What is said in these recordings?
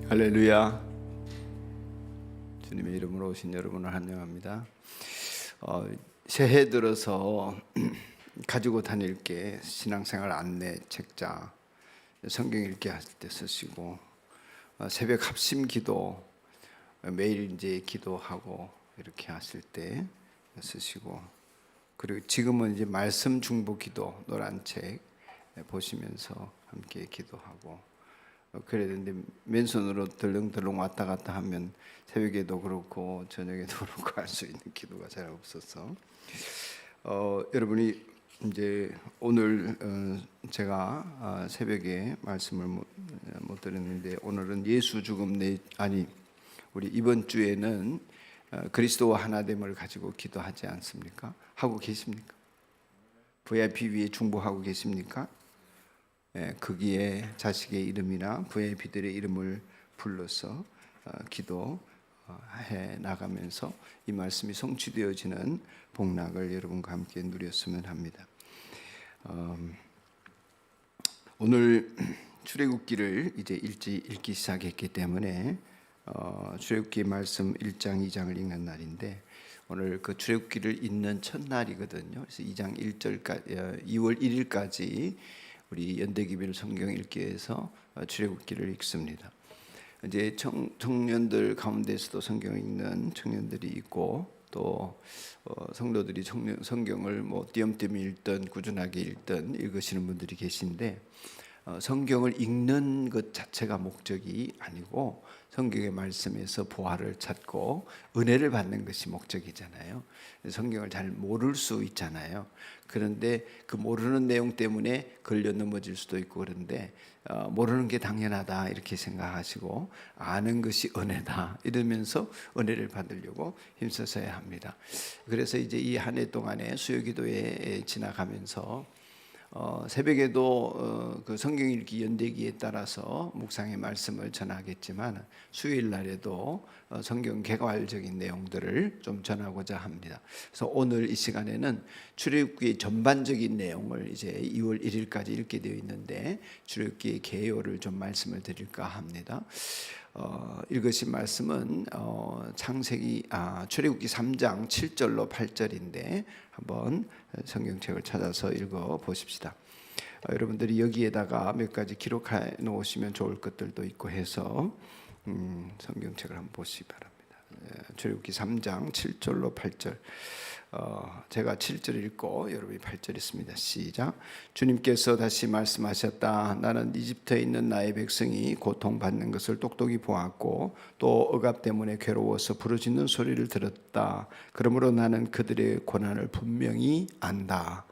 할렐루야. 주님의 이름으로 오신 여러분을 환영합니다. 새해 들어서 가지고 다닐 게 신앙생활 안내 책자, 성경 읽기 할 때 쓰시고, 새벽 합심 기도 매일 이제 기도하고 이렇게 하실 때 쓰시고, 그리고 지금은 이제 말씀 중보 기도 노란 책 보시면서 함께 기도하고, 그래야 되는데 맨손으로 덜렁덜렁 왔다 갔다 하면 새벽에도 그렇고 저녁에도 그렇고 할 수 있는 기도가 잘 없어서 여러분이 이제 오늘 제가 새벽에 말씀을 못 드렸는데, 오늘은 예수 죽음 우리 이번 주에는 그리스도와 하나됨을 가지고 기도하지 않습니까? 하고 계십니까? VIP 위에 중보하고 계십니까? 거기에 자식의 이름이나 VIP들의 이름을 불러서 기도해 나가면서 이 말씀이 성취되어지는 복락을 여러분과 함께 누렸으면 합니다. 오늘 출애굽기를 이제 읽기 시작했기 때문에 출애굽기 말씀 1장 2장을 읽는 날인데, 오늘 그 출애굽기를 읽는 첫날이거든요. 그래서 2장 1절까지 2월 1일까지 우리 연대기별 성경 읽기에서 출애굽기를 읽습니다. 이제 청년들 가운데서도 성경 읽는 청년들이 있고, 또 성도들이 성경을 뭐 띄엄띄엄 읽든 꾸준하게 읽든 읽으시는 분들이 계신데, 성경을 읽는 것 자체가 목적이 아니고 성경의 말씀에서 보화를 찾고 은혜를 받는 것이 목적이잖아요. 성경을 잘 모를 수 있잖아요. 그런데 그 모르는 내용 때문에 걸려 넘어질 수도 있고, 그런데 모르는 게 당연하다 이렇게 생각하시고 아는 것이 은혜다 이러면서 은혜를 받으려고 힘써서야 합니다. 그래서 이제 이 한 해 동안에 수요기도에 지나가면서 새벽에도 그 성경 읽기 연대기에 따라서 묵상의 말씀을 전하겠지만, 수요일 날에도 성경 개괄적인 내용들을 좀 전하고자 합니다. 그래서 오늘 이 시간에는 출애굽기의 전반적인 내용을 이제 2월 1일까지 읽게 되어 있는데, 출애굽기의 개요를 좀 말씀을 드릴까 합니다. 읽으신 말씀은 출애굽기 3장 7절로 8절인데 한번 성경책을 찾아서 읽어 보십시다. 여러분들이 여기에다가 몇 가지 기록해 놓으시면 좋을 것들도 있고 해서 성경책을 한번 보시기 바랍니다. 출애굽기 3장 7절로 8절. 제가 7절 읽고 여러분이 8절 있습니다. 시작. 주님께서 다시 말씀하셨다. 나는 이집트에 있는 나의 백성이 고통받는 것을 똑똑히 보았고 또 억압 때문에 괴로워서 부르짖는 소리를 들었다. 그러므로 나는 그들의 고난을 분명히 안다.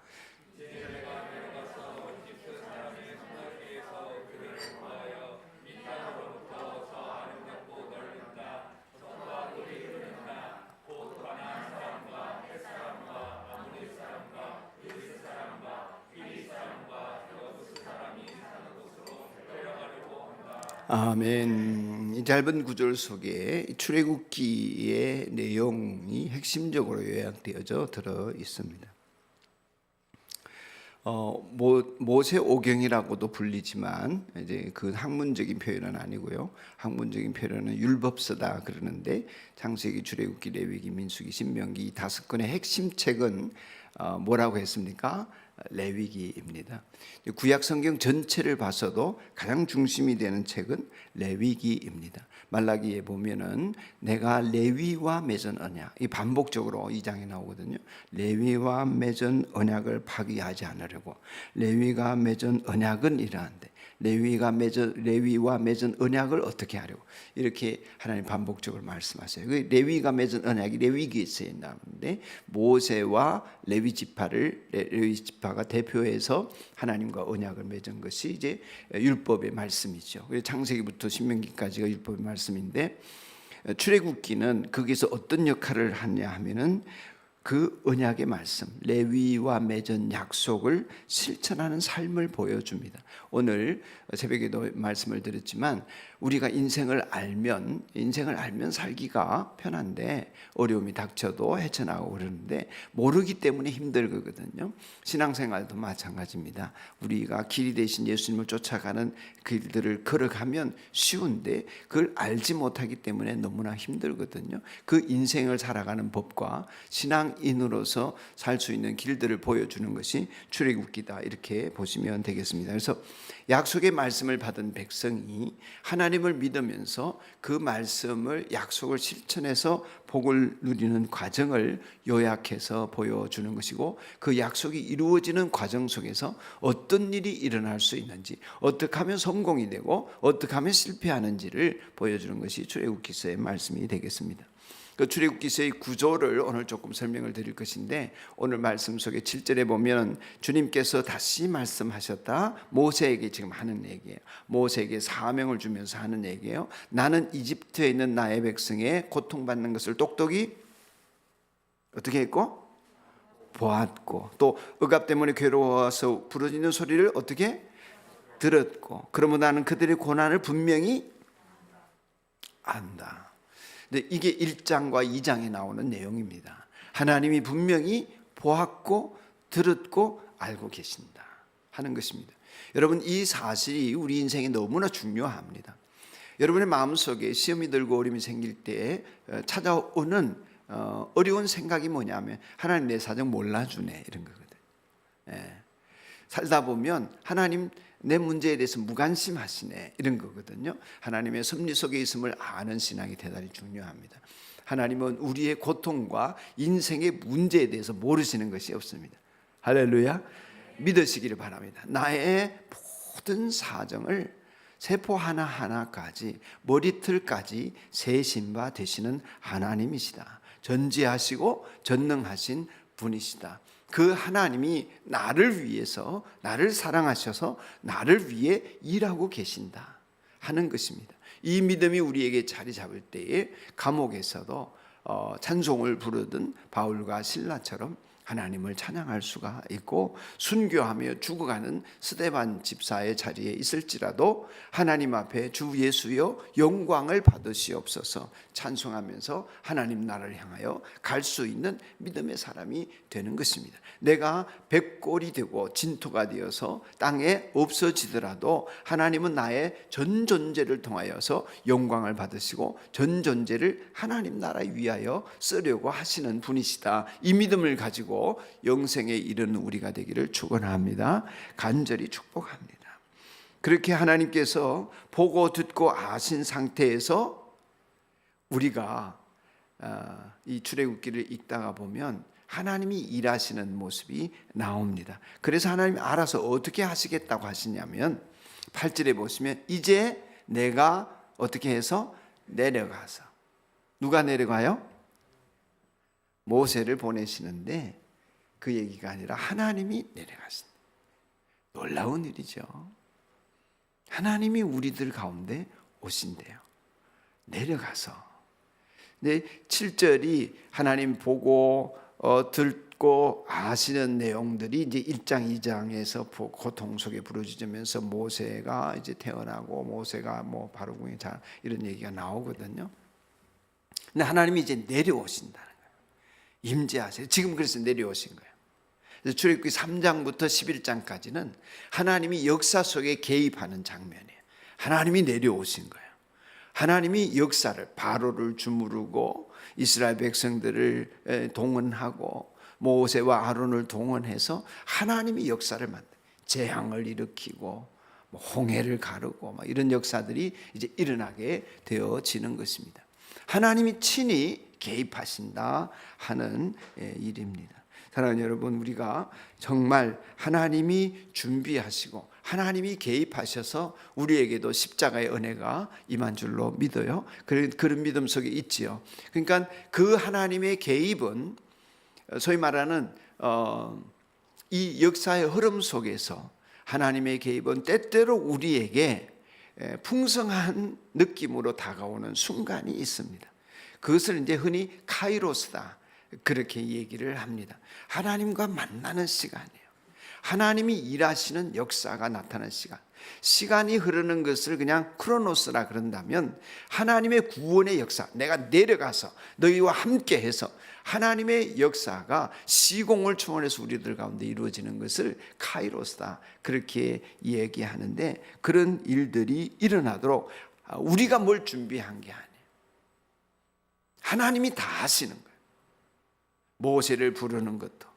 아멘. 이 짧은 구절 속에 출애굽기의 내용이 핵심적으로 요약되어져 들어 있습니다. 모세 오경이라고도 불리지만 이제 그 학문적인 표현은 아니고요. 학문적인 표현은 율법서다 그러는데, 창세기, 출애굽기, 레위기, 민수기, 신명기 이 5권의 핵심 책은 뭐라고 했습니까? 레위기입니다. 구약 성경 전체를 봐서도 가장 중심이 되는 책은 레위기입니다. 말라기에 보면은 내가 레위와 맺은 언약, 이 반복적으로 2장에 나오거든요. 레위와 맺은 언약을 파기하지 않으려고. 레위가 맺은 언약은 이러한데, 레위와 맺은 언약을 어떻게 하려고, 이렇게 하나님 반복적으로 말씀하세요. 그 레위가 맺은 언약이 레위기에서 나오는데, 모세와 레위 지파가 대표해서 하나님과 언약을 맺은 것이 이제 율법의 말씀이죠. 창세기부터 신명기까지가 율법의 말씀인데, 출애굽기는 거기서 어떤 역할을 하냐 하면은 그 언약의 말씀, 레위와 맺은 약속을 실천하는 삶을 보여줍니다. 오늘 새벽에도 말씀을 드렸지만 우리가 인생을 알면 살기가 편한데 어려움이 닥쳐도 헤쳐나가고 그러는데 모르기 때문에 힘들거든요. 신앙생활도 마찬가지입니다. 우리가 길이 되신 예수님을 쫓아가는 길들을 걸어가면 쉬운데 그걸 알지 못하기 때문에 너무나 힘들거든요. 그 인생을 살아가는 법과 신앙인으로서 살 수 있는 길들을 보여주는 것이 출애굽기다, 이렇게 보시면 되겠습니다. 그래서 약속의 말씀을 받은 백성이 하나님을 믿으면서 그 말씀을, 약속을 실천해서 복을 누리는 과정을 요약해서 보여주는 것이고, 그 약속이 이루어지는 과정 속에서 어떤 일이 일어날 수 있는지, 어떻게 하면 성공이 되고 어떻게 하면 실패하는지를 보여주는 것이 출애굽기서의 말씀이 되겠습니다. 그 출애굽기서의 구조를 오늘 조금 설명을 드릴 것인데, 오늘 말씀 속에 7절에 보면 주님께서 다시 말씀하셨다. 모세에게 지금 하는 얘기예요. 모세에게 사명을 주면서 하는 얘기예요. 나는 이집트에 있는 나의 백성의 고통받는 것을 똑똑히 어떻게 했고? 보았고, 또 억압 때문에 괴로워서 부르짖는 소리를 어떻게? 들었고, 그러므로 나는 그들의 고난을 분명히 안다. 근데 이게 1장과 2장에 나오는 내용입니다. 하나님이 분명히 보았고 들었고 알고 계신다 하는 것입니다. 여러분, 이 사실이 우리 인생에 너무나 중요합니다. 여러분의 마음속에 시험이 들고 어려움이 생길 때 찾아오는 어려운 생각이 뭐냐면, 하나님 내 사정 몰라주네, 이런 거거든요. 살다 보면 하나님 내 문제에 대해서 무관심하시네, 이런 거거든요. 하나님의 섭리 속에 있음을 아는 신앙이 대단히 중요합니다. 하나님은 우리의 고통과 인생의 문제에 대해서 모르시는 것이 없습니다. 할렐루야. 믿으시기를 바랍니다. 나의 모든 사정을 세포 하나하나까지, 머리털까지 세신 바 되시는 하나님이시다. 전지하시고 전능하신 분이시다. 그 하나님이 나를 위해서, 나를 사랑하셔서 나를 위해 일하고 계신다 하는 것입니다. 이 믿음이 우리에게 자리 잡을 때에 감옥에서도 찬송을 부르던 바울과 실라처럼 하나님을 찬양할 수가 있고, 순교하며 죽어가는 스데반 집사의 자리에 있을지라도 하나님 앞에 주 예수여 영광을 받으시옵소서 찬송하면서 하나님 나라를 향하여 갈 수 있는 믿음의 사람이 되는 것입니다. 내가 백골이 되고 진토가 되어서 땅에 없어지더라도 하나님은 나의 전 존재를 통하여서 영광을 받으시고 전 존재를 하나님 나라 위하여 쓰려고 하시는 분이시다. 이 믿음을 가지고 영생에 이르는 우리가 되기를 축원합니다. 간절히 축복합니다. 그렇게 하나님께서 보고 듣고 아신 상태에서 우리가 이 출애굽기를 읽다가 보면 하나님이 일하시는 모습이 나옵니다. 그래서 하나님이 알아서 어떻게 하시겠다고 하시냐면 8절에 보시면 이제 내가 어떻게 해서 내려가서, 누가 내려가요? 모세를 보내시는데 그 얘기가 아니라 하나님이 내려가신다. 놀라운 일이죠. 하나님이 우리들 가운데 오신대요. 내려가서. 근데 7절이 하나님 보고 듣고 아시는 내용들이 이제 1장 2장에서 고통 속에 부르짖으면서 모세가 이제 태어나고 모세가 뭐 바로궁에 자 이런 얘기가 나오거든요. 근데 하나님이 이제 내려오신다는 거예요. 임재하세요. 지금 그래서 내려오신 거예요. 출애굽기 3장부터 11장까지는 하나님이 역사 속에 개입하는 장면이에요. 하나님이 내려오신 거예요. 하나님이 역사를, 바로를 주무르고 이스라엘 백성들을 동원하고 모세와 아론을 동원해서 하나님이 역사를 만든, 재앙을 일으키고 홍해를 가르고 이런 역사들이 이제 일어나게 되어지는 것입니다. 하나님이 친히 개입하신다 하는 일입니다. 사랑하는 여러분, 우리가 정말 하나님이 준비하시고 하나님이 개입하셔서 우리에게도 십자가의 은혜가 임한 줄로 믿어요. 그런 믿음 속에 있지요. 그러니까 그 하나님의 개입은 소위 말하는 이 역사의 흐름 속에서 하나님의 개입은 때때로 우리에게 풍성한 느낌으로 다가오는 순간이 있습니다. 그것을 이제 흔히 카이로스다, 그렇게 얘기를 합니다. 하나님과 만나는 시간이에요. 하나님이 일하시는 역사가 나타나는 시간. 시간이 흐르는 것을 그냥 크로노스라 그런다면 하나님의 구원의 역사, 내가 내려가서 너희와 함께해서 하나님의 역사가 시공을 초월해서 우리들 가운데 이루어지는 것을 카이로스다 그렇게 얘기하는데, 그런 일들이 일어나도록 우리가 뭘 준비한 게 아니에요. 하나님이 다 하시는 거예요. 모세를 부르는 것도,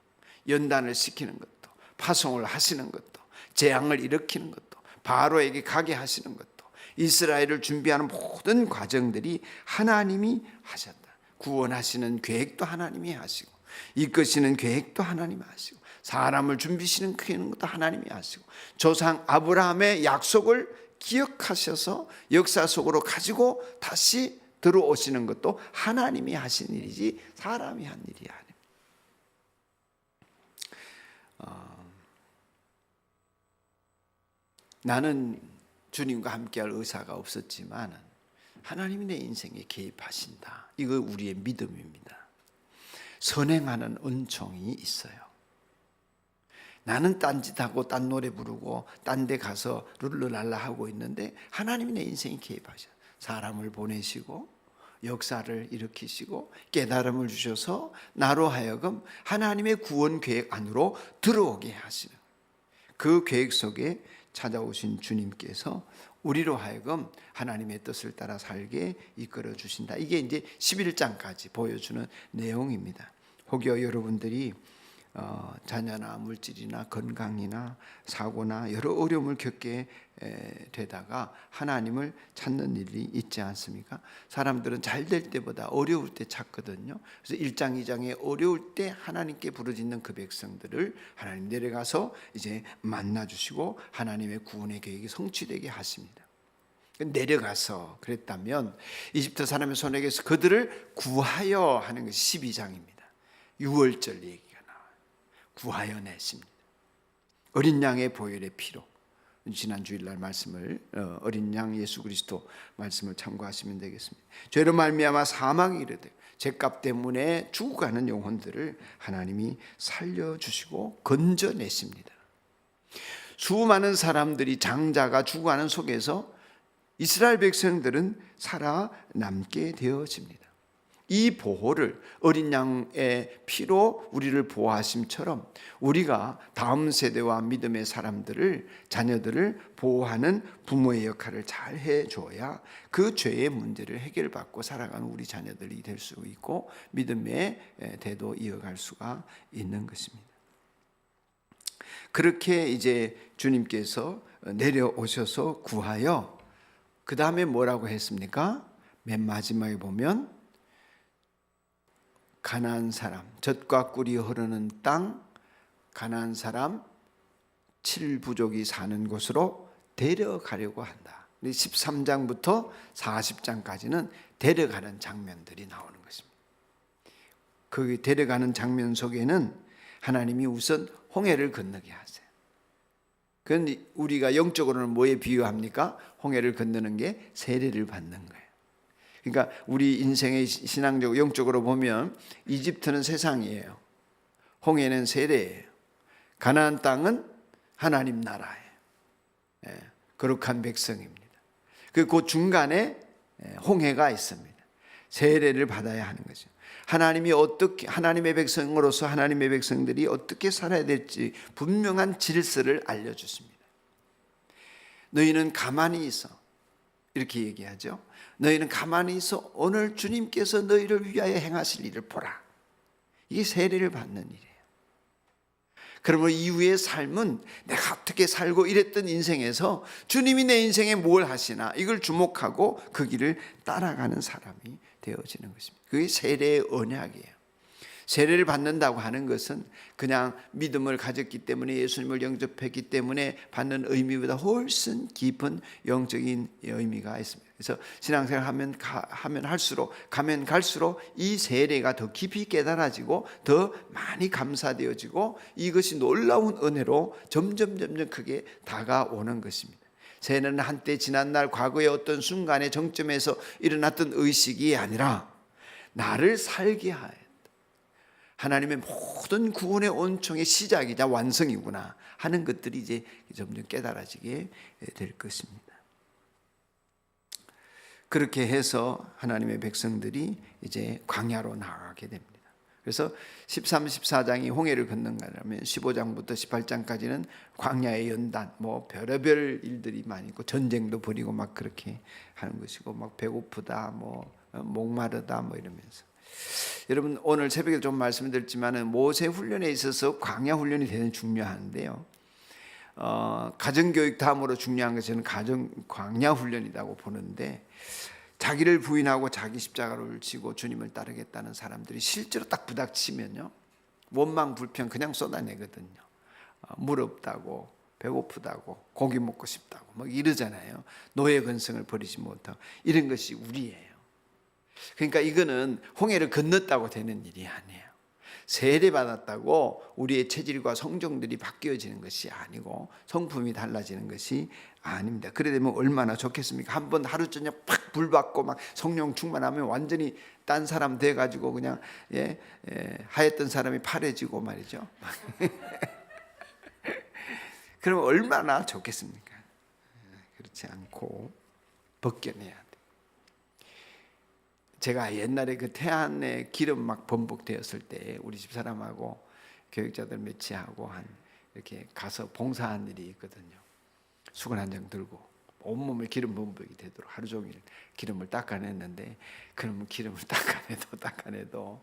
연단을 시키는 것도, 파송을 하시는 것도, 재앙을 일으키는 것도, 바로에게 가게 하시는 것도, 이스라엘을 준비하는 모든 과정들이 하나님이 하셨다. 구원하시는 계획도 하나님이 하시고, 이끄시는 계획도 하나님이 하시고, 사람을 준비시는 것도 하나님이 하시고, 조상 아브라함의 약속을 기억하셔서 역사 속으로 가지고 다시 들어오시는 것도 하나님이 하신 일이지 사람이 한 일이 아닙니다. 나는 주님과 함께할 의사가 없었지만 하나님이 내 인생에 개입하신다. 이거 우리의 믿음입니다. 선행하는 은총이 있어요. 나는 딴짓하고 딴 노래 부르고 딴 데 가서 룰루랄라 하고 있는데 하나님이 내 인생에 개입하셔. 사람을 보내시고 역사를 일으키시고 깨달음을 주셔서 나로 하여금 하나님의 구원 계획 안으로 들어오게 하시는, 그 계획 속에 찾아오신 주님께서 우리로 하여금 하나님의 뜻을 따라 살게 이끌어 주신다. 이게 이제 11장까지 보여주는 내용입니다. 혹여 여러분들이 자녀나 물질이나 건강이나 사고나 여러 어려움을 겪게 되다가 하나님을 찾는 일이 있지 않습니까? 사람들은 잘 될 때보다 어려울 때 찾거든요. 그래서 1장 2장에 어려울 때 하나님께 부르짖는 그 백성들을 하나님 내려가서 이제 만나주시고 하나님의 구원의 계획이 성취되게 하십니다. 내려가서 그랬다면 이집트 사람의 손에게서 그들을 구하여 하는 것이 12장입니다. 6월절 얘기가 나와요. 구하여 내십니다. 어린 양의 보혈의 피로, 지난 주일날 말씀을 어린 양 예수 그리스도 말씀을 참고하시면 되겠습니다. 죄로 말미암아 사망이 이르되 죄값 때문에 죽어가는 영혼들을 하나님이 살려주시고 건져내십니다. 수많은 사람들이, 장자가 죽어가는 속에서 이스라엘 백성들은 살아남게 되어집니다. 이 보호를 어린 양의 피로 우리를 보호하심처럼 우리가 다음 세대와 믿음의 사람들을, 자녀들을 보호하는 부모의 역할을 잘 해줘야 그 죄의 문제를 해결받고 살아가는 우리 자녀들이 될 수 있고 믿음의 대도 이어갈 수가 있는 것입니다. 그렇게 이제 주님께서 내려오셔서 구하여 그 다음에 뭐라고 했습니까? 맨 마지막에 보면 가나안 사람, 젖과 꿀이 흐르는 땅, 가나안 사람 7부족이 사는 곳으로 데려가려고 한다. 13장부터 40장까지는 데려가는 장면들이 나오는 것입니다. 그 데려가는 장면 속에는 하나님이 우선 홍해를 건너게 하세요. 그건 우리가 영적으로는 뭐에 비유합니까? 홍해를 건너는 게 세례를 받는 거예요. 그러니까 우리 인생의 신앙적으로 영적으로 보면 이집트는 세상이에요. 홍해는 세례예요. 가나안 땅은 하나님 나라예요. 거룩한 백성입니다. 그 중간에 홍해가 있습니다. 세례를 받아야 하는 거죠. 하나님이 어떻게, 하나님의 백성으로서 하나님의 백성들이 어떻게 살아야 될지 분명한 질서를 알려주십니다. 너희는 가만히 있어, 이렇게 얘기하죠. 너희는 가만히 있어 오늘 주님께서 너희를 위하여 행하실 일을 보라. 이게 세례를 받는 일이에요. 그러면 이후의 삶은 내가 어떻게 살고 이랬던 인생에서 주님이 내 인생에 뭘 하시나 이걸 주목하고 그 길을 따라가는 사람이 되어지는 것입니다. 그게 세례의 언약이에요. 세례를 받는다고 하는 것은 그냥 믿음을 가졌기 때문에, 예수님을 영접했기 때문에 받는 의미보다 훨씬 깊은 영적인 의미가 있습니다. 그래서 신앙생활 하면 할수록, 가면 갈수록 이 세례가 더 깊이 깨달아지고 더 많이 감사되어지고 이것이 놀라운 은혜로 점점 크게 다가오는 것입니다. 세례는 한때 지난날 과거의 어떤 순간의 정점에서 일어났던 의식이 아니라 나를 살게 하여 하나님의 모든 구원의 온총의 시작이자 완성이구나 하는 것들이 이제 점점 깨달아지게 될 것입니다. 그렇게 해서 하나님의 백성들이 이제 광야로 나아가게 됩니다. 그래서 13, 14장이 홍해를 건너가려면 15장부터 18장까지는 광야의 연단, 뭐 별의별 일들이 많이 있고 전쟁도 벌이고 막 그렇게 하는 것이고 막 배고프다, 뭐 목마르다, 뭐 이러면서. 여러분 오늘 새벽에 좀 말씀드렸지만은 모세 훈련에 있어서 광야 훈련이 대단히 중요한데요. 가정교육 다음으로 중요한 것은 광야 훈련이라고 보는데, 자기를 부인하고 자기 십자가를 지고 주님을 따르겠다는 사람들이 실제로 딱 부닥치면요, 원망 불평 그냥 쏟아내거든요. 물 없다고, 배고프다고, 고기 먹고 싶다고 막 이러잖아요. 노예 근성을 버리지 못하고. 이런 것이 우리예요. 그러니까 이거는 홍해를 건넜다고 되는 일이 아니에요. 세례받았다고 우리의 체질과 성정들이 바뀌어지는 것이 아니고 성품이 달라지는 것이 아닙니다. 그래 되면 얼마나 좋겠습니까? 한번 하루 저녁 팍 불 받고 막 성령 충만하면 완전히 딴 사람 돼가지고 그냥 하였던 사람이 파래지고 말이죠. 그러면 얼마나 좋겠습니까? 그렇지 않고 벗겨내야 돼. 제가 옛날에 그 태안에 기름 막 번복되었을 때 우리 집 사람하고 교육자들 매치하고 이렇게 가서 봉사한 일이 있거든요. 수건 한 장 들고 온몸에 기름 번복이 되도록 하루 종일 기름을 닦아냈는데, 그러면 기름을 닦아내도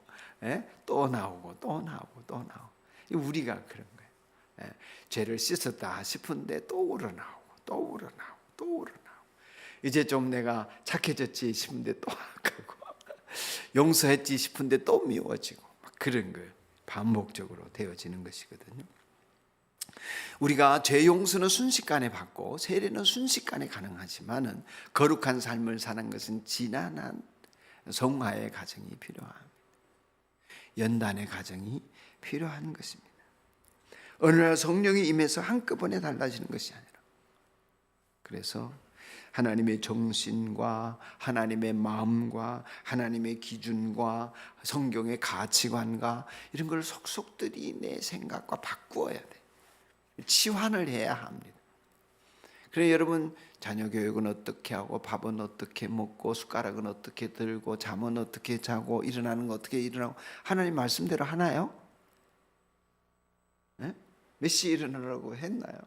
또 나오고 또 나오고 또 나오고. 우리가 그런 거예요. 죄를 씻었다 싶은데 또 우러나오고 또 우러나오고 또 우러나오고. 이제 좀 내가 착해졌지 싶은데 또 악하고, 용서했지 싶은데 또 미워지고 막 그런 거예요. 반복적으로 되어지는 것이거든요. 우리가 죄 용서는 순식간에 받고 세례는 순식간에 가능하지만은 거룩한 삶을 사는 것은 지난한 성화의 과정이 필요합니다. 연단의 과정이 필요한 것입니다. 어느 날 성령이 임해서 한꺼번에 달라지는 것이 아니라, 그래서 하나님의 정신과 하나님의 마음과 하나님의 기준과 성경의 가치관과 이런 걸 속속들이 내 생각과 바꾸어야 돼. 치환을 해야 합니다. 그래 여러분, 자녀 교육은 어떻게 하고, 밥은 어떻게 먹고, 숟가락은 어떻게 들고, 잠은 어떻게 자고, 일어나는 거 어떻게 일어나고, 하나님 말씀대로 하나요? 몇 시에 일어나라고 했나요?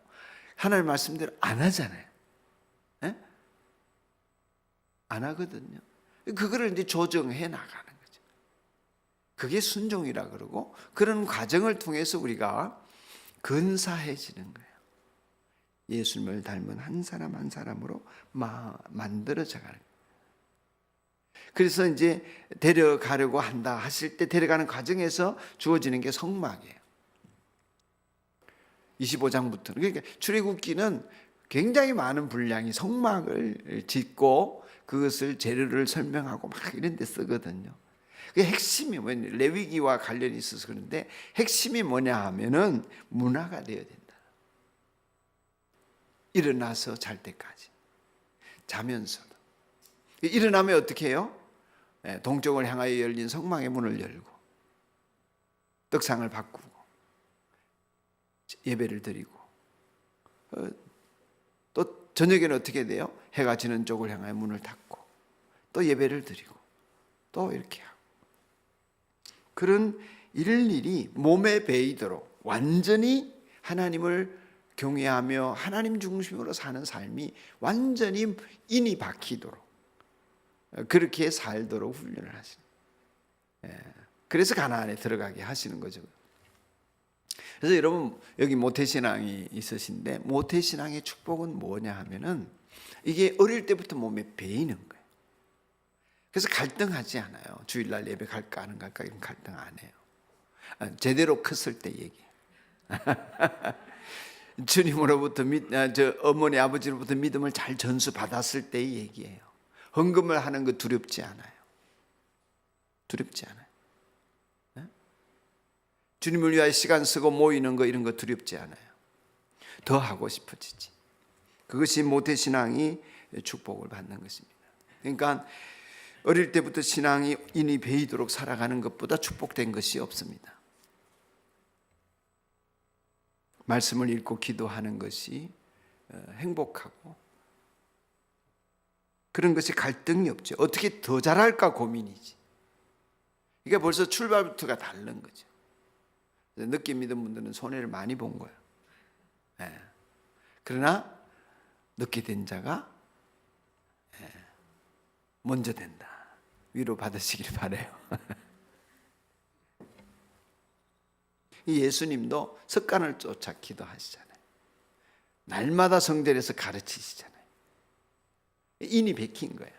하나님 말씀대로 안 하잖아요. 안 하거든요. 그거를 이제 조정해 나가는 거죠. 그게 순종이라 그러고, 그런 과정을 통해서 우리가 근사해지는 거예요. 예수님을 닮은 한 사람 한 사람으로 만들어져 가는 거예요. 그래서 이제 데려가려고 한다 하실 때 데려가는 과정에서 주어지는 게 성막이에요. 25장부터. 그러니까 출애굽기는 굉장히 많은 분량이 성막을 짓고 그것을 재료를 설명하고 막 이런 데 쓰거든요. 그 핵심이 뭐냐, 레위기와 관련이 있어서 그런데 핵심이 뭐냐 하면은 문화가 되어야 된다. 일어나서 잘 때까지, 자면서도. 일어나면 어떻게 해요? 동쪽을 향하여 열린 성막의 문을 열고 떡상을 바꾸고 예배를 드리고, 또 저녁에는 어떻게 돼요? 해가 지는 쪽을 향하여 문을 닫고 또 예배를 드리고 또 이렇게 하고, 그런 일일이 몸에 배이도록 완전히 하나님을 경외하며 하나님 중심으로 사는 삶이 완전히 인이 박히도록 그렇게 살도록 훈련을 하시는. 그래서 가나안에 들어가게 하시는 거죠. 그래서 여러분 여기 모태신앙이 있으신데, 모태신앙의 축복은 뭐냐 하면은 이게 어릴 때부터 몸에 배이는 거예요. 그래서 갈등하지 않아요. 주일날 예배 갈까 안 갈까 이런 갈등 안 해요. 제대로 컸을 때 얘기해요. 주님으로부터 어머니 아버지로부터 믿음을 잘 전수받았을 때의 얘기예요. 헌금을 하는 거 두렵지 않아요. 두렵지 않아요. 주님을 위하여 시간 쓰고 모이는 거 이런 거 두렵지 않아요. 더 하고 싶어지지. 그것이 모태신앙이 축복을 받는 것입니다. 그러니까 어릴 때부터 신앙이 인이 배이도록 살아가는 것보다 축복된 것이 없습니다. 말씀을 읽고 기도하는 것이 행복하고 그런 것이 갈등이 없죠. 어떻게 더 잘할까 고민이지. 이게 벌써 출발부터가 다른 거죠. 늦게 믿은 분들은 손해를 많이 본 거예요. 네. 그러나 늦게 된 자가 먼저 된다. 위로 받으시길 바라요. 예수님도 습관을 쫓아 기도하시잖아요. 날마다 성전에서 가르치시잖아요. 인이 베낀 거예요.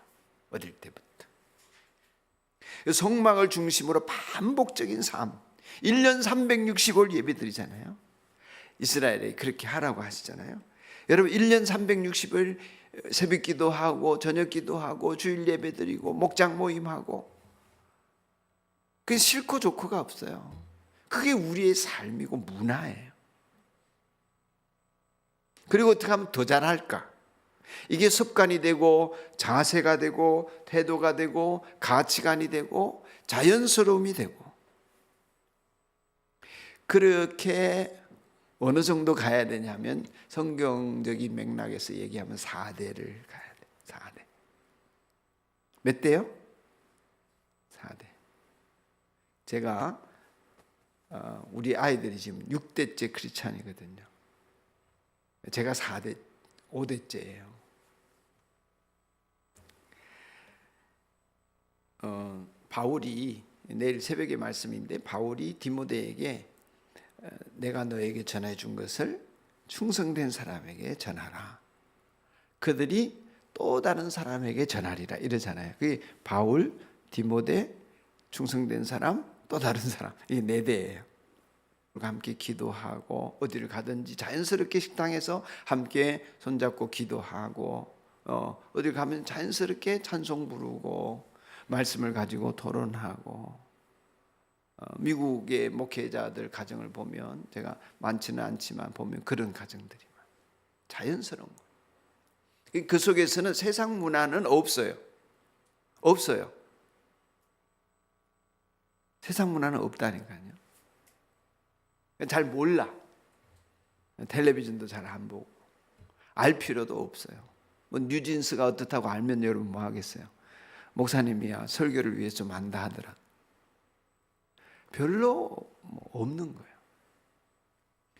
어릴 때부터. 성막을 중심으로 반복적인 삶. 1년 360일 예배 드리잖아요. 이스라엘에 그렇게 하라고 하시잖아요. 여러분 1년 360일 새벽 기도하고 저녁 기도하고 주일 예배 드리고 목장 모임하고 그게 싫고 좋고가 없어요. 그게 우리의 삶이고 문화예요. 그리고 어떻게 하면 더 잘할까? 이게 습관이 되고 자세가 되고 태도가 되고 가치관이 되고 자연스러움이 되고 그렇게 어느 정도 가야 되냐면 성경적인 맥락에서 얘기하면 4대를 가야 돼. 4대. 몇 대요? 4대. 제가 우리 아이들이 지금 6대째 크리스찬이거든요. 제가 4대, 5대째예요. 바울이 내일 새벽의 말씀인데 바울이 디모데에게 내가 너에게 전해 준 것을 충성된 사람에게 전하라. 그들이 또 다른 사람에게 전하리라 이러잖아요. 그게 바울, 디모데, 충성된 사람, 또 다른 사람. 이게 4대예요. 함께 기도하고 어디를 가든지 자연스럽게 식당에서 함께 손잡고 기도하고 어디 가면 자연스럽게 찬송 부르고 말씀을 가지고 토론하고 미국의 목회자들 가정을 보면 제가 많지는 않지만 보면 그런 가정들이 자연스러운 거예요. 그 속에서는 세상 문화는 없어요. 없어요. 세상 문화는 없다니까요. 잘 몰라. 텔레비전도 잘 안 보고 알 필요도 없어요. 뭐 뉴진스가 어떻다고 알면 여러분 뭐 하겠어요? 목사님이야 설교를 위해서 좀 안다 하더라. 별로 없는 거예요.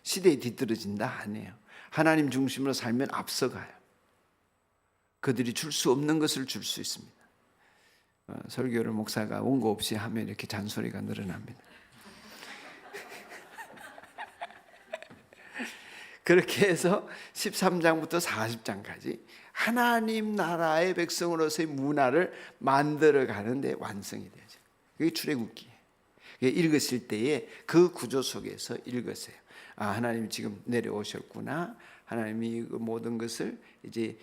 시대에 뒤떨어진다 아니에요. 하나님 중심으로 살면 앞서가요. 그들이 줄 수 없는 것을 줄 수 있습니다. 설교를 목사가 원고 없이 하면 이렇게 잔소리가 늘어납니다. 그렇게 해서 13장부터 40장까지 하나님 나라의 백성으로서의 문화를 만들어가는데 완성이 되죠. 그게 출애굽기예요. 읽으실 때에 그 구조 속에서 읽으세요. 아, 하나님이 지금 내려오셨구나. 하나님이 모든 것을 이제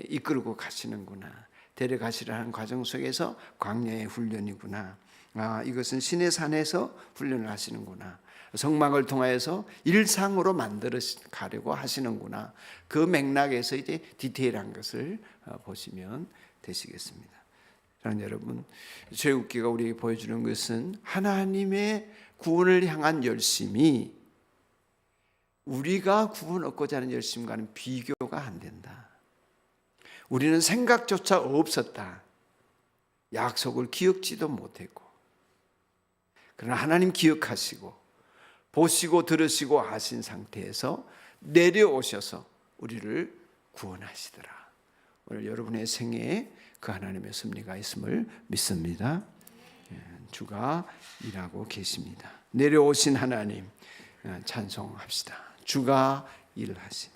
이끌고 가시는구나. 데려가시라는 과정 속에서 광야의 훈련이구나. 아, 이것은 신의 산에서 훈련을 하시는구나. 성막을 통하여서 일상으로 만들어 가려고 하시는구나. 그 맥락에서 이제 디테일한 것을 보시면 되시겠습니다. 사랑하는 여러분, 출애굽기가 우리에게 보여주는 것은 하나님의 구원을 향한 열심이 우리가 구원 얻고자 하는 열심과는 비교가 안 된다. 우리는 생각조차 없었다. 약속을 기억지도 못했고. 그러나 하나님 기억하시고 보시고 들으시고 하신 상태에서 내려오셔서 우리를 구원하시더라. 오늘 여러분의 생애에 그 하나님의 섭리가 있음을 믿습니다. 주가 일하고 계십니다. 내려오신 하나님 찬송합시다. 주가 일하신